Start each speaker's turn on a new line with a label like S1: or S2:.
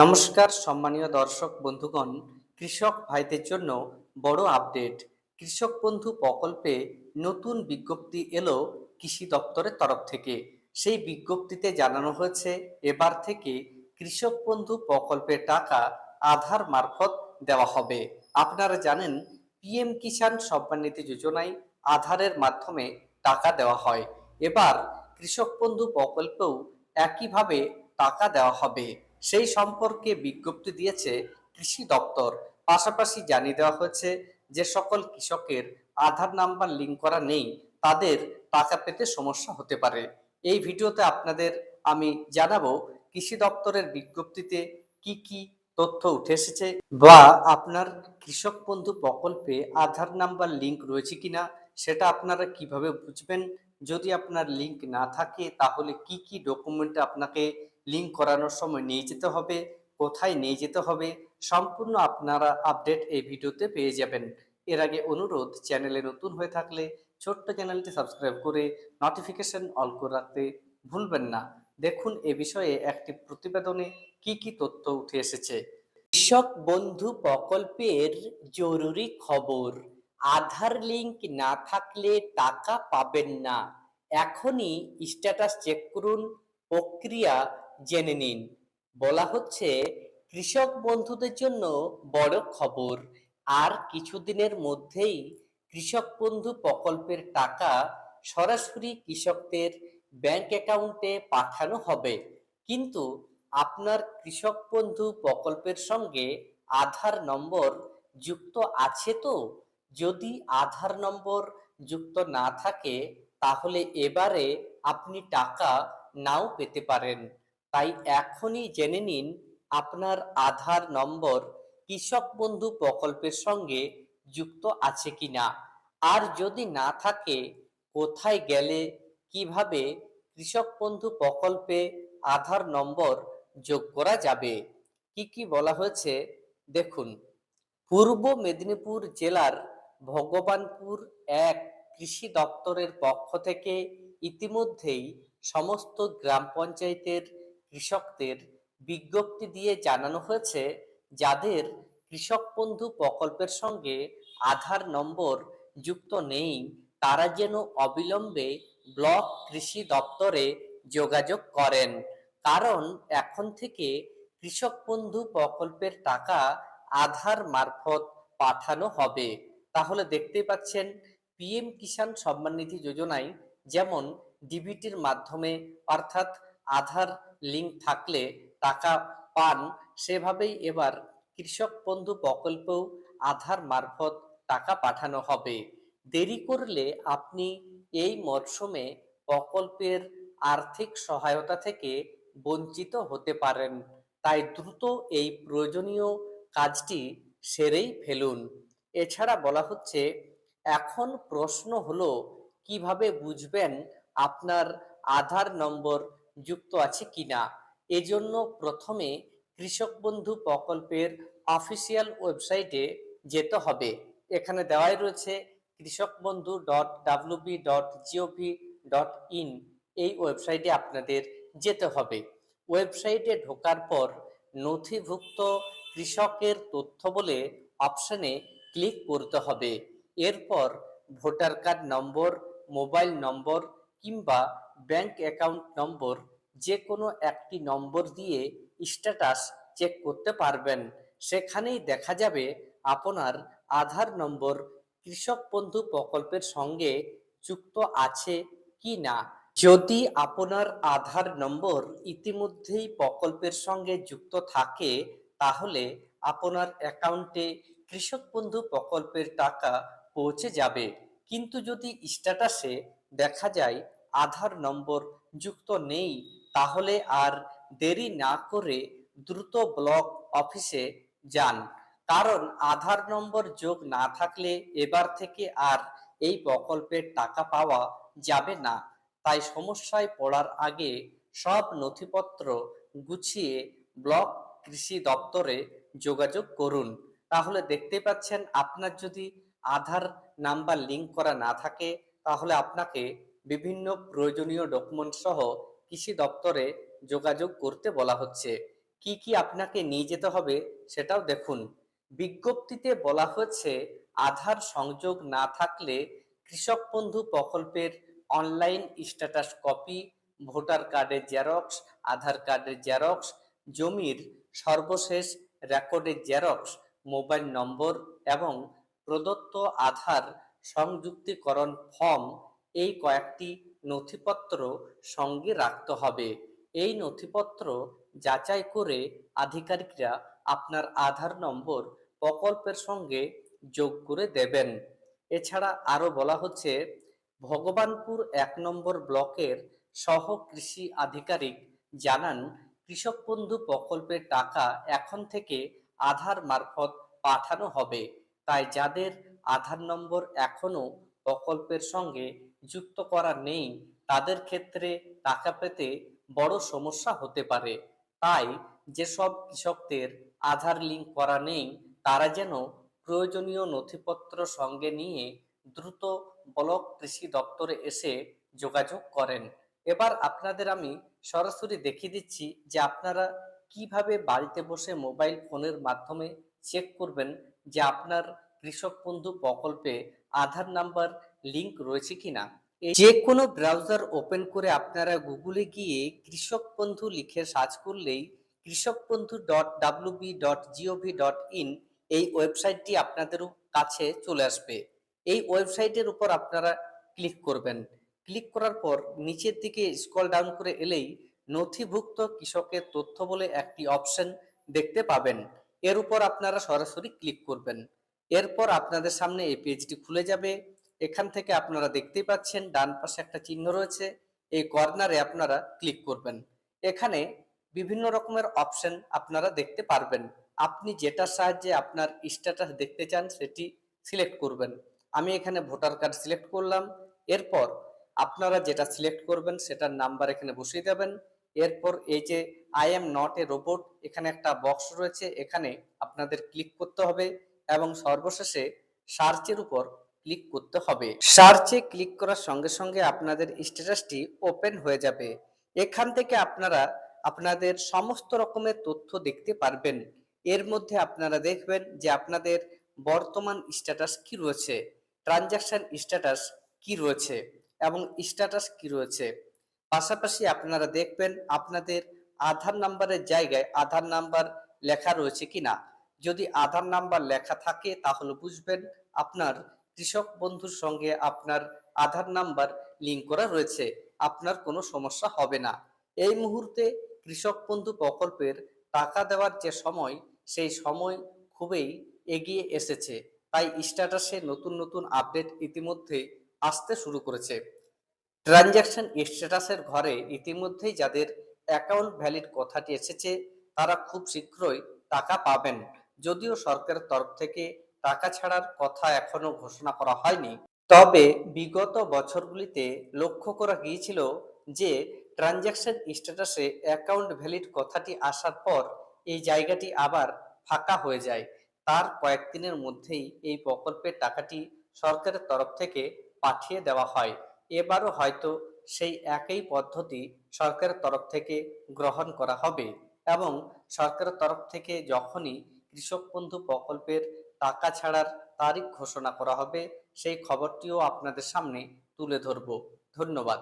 S1: নমস্কার সম্মানীয় দর্শক বন্ধুগণ, কৃষক ভাইদের জন্য বড় আপডেট। কৃষক বন্ধু প্রকল্পে নতুন বিজ্ঞপ্তি এলো কৃষি দপ্তরের তরফ থেকে। সেই বিজ্ঞপ্তিতে জানানো হয়েছে এবার থেকে কৃষক বন্ধু প্রকল্পের টাকা আধার মারফত দেওয়া হবে। আপনারা জানেন পিএম কিষাণ সম্মান নিধি যোজনায় আধারের মাধ্যমে টাকা দেওয়া হয়। এবার কৃষক বন্ধু প্রকল্পেও একইভাবে টাকা দেওয়া হবে। সেই সম্পর্কে বিজ্ঞপ্তি দিয়েছে কৃষি দপ্তর। পাশাপাশি জানিয়ে দেওয়া হয়েছে যে সকল কৃষকের আধার নাম্বার লিঙ্ক করা নেই তাদের টাকা পেতে সমস্যা হতে পারে। এই ভিডিওতে আপনাদের আমি জানাবো কৃষি দপ্তরের বিজ্ঞপ্তিতে কি কি তথ্য উঠে এসেছে, বা আপনার কৃষক বন্ধু প্রকল্পে আধার নাম্বার লিঙ্ক রয়েছে কিনা সেটা আপনারা কিভাবে বুঝবেন। যদি আপনার লিঙ্ক না থাকে তাহলে কি কি ডকুমেন্ট আপনাকে লিঙ্ক করানোর সময় নিয়ে যেতে হবে, কোথায় নিয়ে যেতে হবে, সম্পূর্ণ আপনারা আপডেট এই ভিডিওতে পেয়ে যাবেন। এর আগে অনুরোধ, চ্যানেলে নতুন হয়ে থাকলে ছোট্ট চ্যানেলটি সাবস্ক্রাইব করে নোটিফিকেশন অল করে রাখতে ভুলবেন না। দেখুন এ বিষয়ে একটি প্রতিবেদনে কি কি তথ্য উঠে এসেছে। কৃষক বন্ধু প্রকল্পের জরুরি খবর, আধার লিঙ্ক না থাকলে টাকা পাবেন না। এখনই স্ট্যাটাস চেক করুন, প্রক্রিয়া জেনে নিন। বলা হচ্ছে কৃষক বন্ধুদের জন্য বড় খবর, আর কিছুদিনের মধ্যেই কৃষক বন্ধু প্রকল্পের টাকা সরাসরি কৃষকদের ব্যাংক অ্যাকাউন্টে পাঠানো হবে। কিন্তু আপনার কৃষক বন্ধু প্রকল্পের সঙ্গে আধার নম্বর যুক্ত আছে তো? যদি আধার নম্বর যুক্ত না থাকে তাহলে এবারে আপনি টাকা নাও পেতে পারেন। তাই এখনই জেনে নিন আপনার আধার নম্বর কৃষক বন্ধু প্রকল্পের সঙ্গে যুক্ত আছে কিনা। আর যদি না থাকে, কোথায় গেলে কিভাবে কৃষক বন্ধু প্রকল্পে আধার নম্বর যোগ করা যাবে। কি কি বলা হয়েছে দেখুন। পূর্ব মেদিনীপুর জেলার ভগবানপুর এক কৃষি দপ্তরের পক্ষ থেকে ইতিমধ্যেই সমস্ত গ্রাম পঞ্চায়েতের কৃষকদের বিজ্ঞপ্তি দিয়ে জানানো হয়েছে যাদের কৃষক বন্ধু প্রকল্পের সঙ্গে আধার নম্বর যুক্ত নেই তারা যেন অবিলম্বে ব্লক কৃষি দপ্তরে যোগাযোগ করেন। কারণ এখন থেকে কৃষক বন্ধু প্রকল্পের টাকা আধার মারফত পাঠানো হবে। তাহলে দেখতেই পাচ্ছেন পিএম কিষাণ সম্মান নিধি যোজনায় যেমন ডিবিটির মাধ্যমে অর্থাৎ আধার লিঙ্ক থাকলে টাকা পান, সেভাবেই এবার কৃষক বন্ধু প্রকল্পেও আধার মারফত টাকা পাঠানো হবে। দেরি করলে আপনি এই মরশুমে প্রকল্পের আর্থিক সহায়তা থেকে বঞ্চিত হতে পারেন। তাই দ্রুত এই প্রয়োজনীয় কাজটি সেরেই ফেলুন। এছাড়া বলা হচ্ছে এখন প্রশ্ন হলো কিভাবে বুঝবেন আপনার আধার নম্বর যুক্ত আছে কিনা। এজন্য প্রথমে কৃষক বন্ধু প্রকল্পের অফিসিয়াল ওয়েবসাইটে যেতে হবে। এখানে দেওয়াই রয়েছে কৃষকবন্ধু.wb.gov.in। এই ওয়েবসাইটে আপনাদের যেতে হবে। ওয়েবসাইটে ঢোকার পর নথিভুক্ত কৃষকের তথ্য বলে অপশনে ক্লিক করতে হবে। এরপর ভোটার কার্ড নম্বর, মোবাইল নম্বর কিংবা ব্যাংক অ্যাকাউন্ট নম্বর যে কোনো একটি নম্বর দিয়ে স্ট্যাটাস চেক করতে পারবেন। সেখানেই দেখা যাবে আপনার আধার নম্বর কৃষক বন্ধু প্রকল্পের সঙ্গে যুক্ত আছে কি না। যদি আপনার আধার নম্বর ইতিমধ্যেই প্রকল্পের সঙ্গে যুক্ত থাকে তাহলে আপনার অ্যাকাউন্টে কৃষক বন্ধু প্রকল্পের টাকা পৌঁছে যাবে। কিন্তু যদি স্ট্যাটাসে দেখা যায় আধার নম্বর যুক্ত নেই তাহলে আর দেরি না করে দ্রুত ব্লক অফিসে যান। কারণ আধার নম্বর যোগ না থাকলে এবার থেকে আর এই প্রকল্পের টাকা পাওয়া যাবে না। তাই সমস্যায় পড়ার আগে সব নথিপত্র গুছিয়ে ব্লক কৃষি দপ্তরে যোগাযোগ করুন। তাহলে দেখতে পাচ্ছেন আপনার যদি আধার নাম্বার লিঙ্ক করা না থাকে তাহলে আপনাকে বিভিন্ন প্রয়োজনীয় ডকুমেন্ট সহ কৃষি দপ্তরে যোগাযোগ করতে বলা হচ্ছে। কি কি আপনাকে নিয়ে যেতে হবে সেটাও দেখুন। বিজ্ঞপ্তিতে বলা হচ্ছে আধার সংযোগ না থাকলে কৃষক বন্ধু প্রকল্পের অনলাইন স্ট্যাটাস কপি, ভোটার কার্ডের জেরক্স, আধার কার্ডের জেরক্স, জমির সর্বশেষ রেকর্ডের জেরক্স, মোবাইল নম্বর এবং প্রদত্ত আধার সংযুক্তিকরণ ফর্ম, এই কয়েকটি নথিপত্র সঙ্গে রাখতে হবে। এই নথিপত্র যাচাই করে আধিকারিকরা আপনার আধার নম্বর প্রকল্পের সঙ্গে যোগ করে দেবেন। এছাড়া আরও বলা হচ্ছে ভগবানপুর ১ নম্বর ব্লকের সহ কৃষি আধিকারিক জানান কৃষক বন্ধু প্রকল্পের টাকা এখন থেকে আধার মারফত পাঠানো হবে, তাই যাদের আধার নম্বর এখনো প্রকল্পের সঙ্গে যুক্ত করা নেই তাদের ক্ষেত্রে টাকা পেতে বড় সমস্যা হতে পারে। তাই যেসব কৃষকদের আধার লিঙ্ক করা নেই তারা যেন প্রয়োজনীয় নথিপত্র সঙ্গে নিয়ে দ্রুত ব্লক কৃষি দপ্তরে এসে যোগাযোগ করেন। এবার আপনাদের আমি সরাসরি দেখিয়ে দিচ্ছি যে আপনারা কিভাবে বাড়িতে বসে মোবাইল ফোনের মাধ্যমে চেক করবেন যে আপনার কৃষক বন্ধু প্রকল্পে আধার নাম্বার লিংক রয়েছে কিনা। যে কোনো ব্রাউজার ওপেন করে আপনারা গুগলে গিয়ে কৃষক বন্ধু লিখে সার্চ করলেই কৃষক বন্ধু .wb.gov.in এই ওয়েবসাইটটি আপনাদের কাছে চলে আসবে। এই ওয়েবসাইটের উপর আপনারা ক্লিক করবেন। ক্লিক করার পর নিচের দিকে স্ক্রল ডাউন করে এলেই নথিভুক্ত কৃষকের তথ্য বলে একটি অপশন দেখতে পাবেন। এর উপর আপনারা সরাসরি ক্লিক করবেন। এরপর আপনাদের সামনে এই পেজটি খুলে যাবে। এখান থেকে আপনারা দেখতেই পাচ্ছেন ডান পাশে একটা চিহ্ন রয়েছে, এই কর্নারে আপনারা ক্লিক করবেন। এখানে বিভিন্ন রকমের অপশন আপনারা দেখতে পারবেন। আপনি যেটার সাহায্যে আপনার স্ট্যাটাস দেখতে চান সেটি সিলেক্ট করবেন। আমি এখানে ভোটার কার্ড সিলেক্ট করলাম। এরপর আপনারা যেটা সিলেক্ট করবেন সেটার নাম্বার এখানে বসিয়ে দেবেন। এরপর এই যে I am not a robot এখানে একটা বক্স রয়েছে, এখানে আপনাদের ক্লিক করতে হবে এবং সর্বশেষে সার্চের উপর ক্লিক করতে হবে। সার্চে ক্লিক করার সঙ্গে সঙ্গে আপনাদের স্ট্যাটাসটি ওপেন হয়ে যাবে। এখান থেকে আপনারা আপনাদের সমস্ত রকমের তথ্য দেখতে পারবেন। এর মধ্যে আপনারা দেখবেন যে আপনাদের বর্তমান স্ট্যাটাস কি রয়েছে, ট্রানজাকশন স্ট্যাটাস কি রয়েছে এবং স্ট্যাটাস কি রয়েছে। পাশাপাশি আপনারা দেখবেন আপনাদের আধার নাম্বারের জায়গায় আধার নাম্বার লেখা রয়েছে কিনা। যদি আধার নাম্বার লেখা থাকে তাহলে বুঝবেন আপনার কৃষক বন্ধুর সঙ্গে আপনার আধার নাম্বার লিঙ্ক করা রয়েছে, আপনার কোনো সমস্যা হবে না। এই মুহূর্তে কৃষক বন্ধু প্রকল্পের টাকা দেওয়ার যে সময় সেই সময় খুবই এগিয়ে এসেছে, তাই স্ট্যাটাসে নতুন নতুন আপডেট ইতিমধ্যে আসতে শুরু করেছে। ট্রানজাকশন স্ট্যাটাসের ঘরে ইতিমধ্যেই যাদের অ্যাকাউন্ট ভ্যালিড কথাটি এসেছে তারা খুব শীঘ্রই টাকা পাবেন। যদিও সরকারের তরফ থেকে টাকা ছাড়ার কথা এখনো ঘোষণা করা হয়নি, তবে বিগত বছরগুলিতে লক্ষ্য করা গিয়েছিল যে ট্রানজাকশন স্ট্যাটাসে অ্যাকাউন্ট ভ্যালিড কথাটি আসার পর এই জায়গাটি আবার ফাঁকা হয়ে যায়। তার কয়েকদিনের মধ্যেই এই প্রকল্পের টাকাটি সরকারের তরফ থেকে পাঠিয়ে দেওয়া হয়। এবারও হয়তো সেই একই পদ্ধতি সরকারের তরফ থেকে গ্রহণ করা হবে এবং সরকারের তরফ থেকে যখনই কৃষক বন্ধু প্রকল্পের টাকা ছাড়ার তারিখ ঘোষণা করা হবে সেই খবরটিও আপনাদের সামনে তুলে ধরব। ধন্যবাদ।